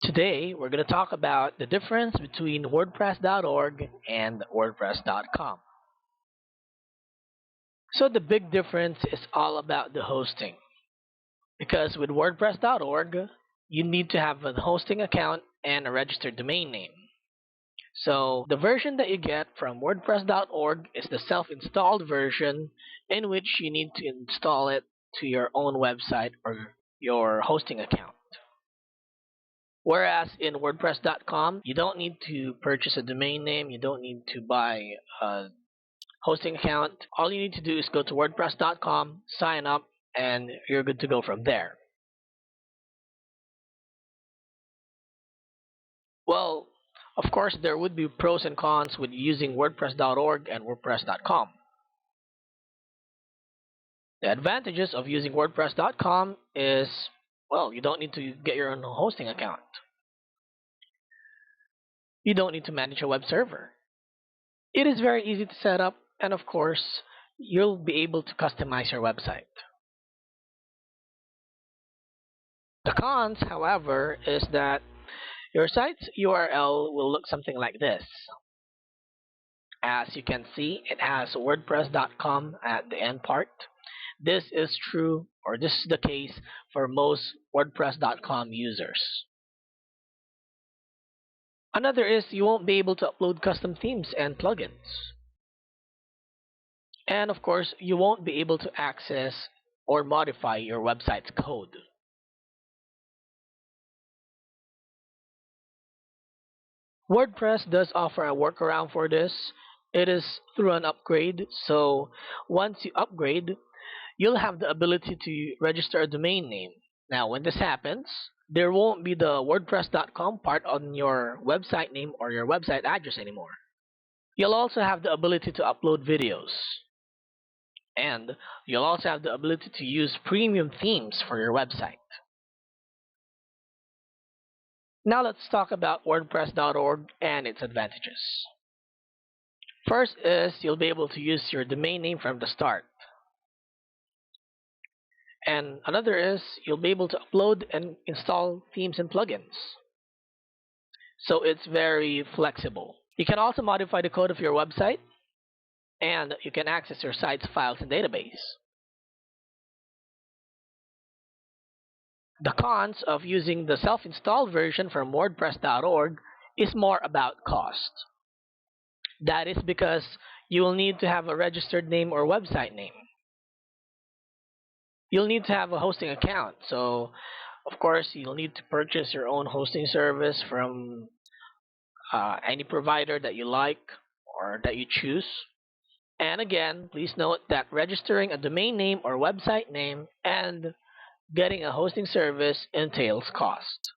Today, we're going to talk about the difference between WordPress.org and WordPress.com. So, the big difference is all about the hosting. Because with WordPress.org, you need to have a hosting account and a registered domain name. So, the version that you get from WordPress.org is the self installed version, in which you need to install it to your own website or your hosting account. Whereas in WordPress.com, you don't need to purchase a domain name, you don't need to buy a hosting account. All you need to do is go to WordPress.com, sign up, and you're good to go from there. Well, of course, there would be pros and cons with using WordPress.org and WordPress.com. The advantages of using WordPress.com is, well, you don't need to get your own hosting account. You don't need to manage a web server. It is very easy to set up, and of course, you'll be able to customize your website. The cons, however, is that your site's URL will look something like this. As you can see, it has WordPress.com at the end part. This is true, or this is the case for most WordPress.com users. Another is you won't be able to upload custom themes and plugins. And of course, you won't be able to access or modify your website's code. WordPress does offer a workaround for this. It is through an upgrade, so once you upgrade, you'll have the ability to register a domain name. Now, when this happens, there won't be the WordPress.com part on your website name or your website address anymore. You'll also have the ability to upload videos. And you'll also have the ability to use premium themes for your website. Now let's talk about WordPress.org and its advantages. First is you'll be able to use your domain name from the start. And another is you'll be able to upload and install themes and plugins. So it's very flexible. You can also modify the code of your website, and you can access your site's files and database. The cons of using the self-installed version from WordPress.org is more about cost. That is because you will need to have a registered name or website name. You'll need to have a hosting account, so of course you'll need to purchase your own hosting service from any provider that you like or that you choose. And again, please note that registering a domain name or website name and getting a hosting service entails cost.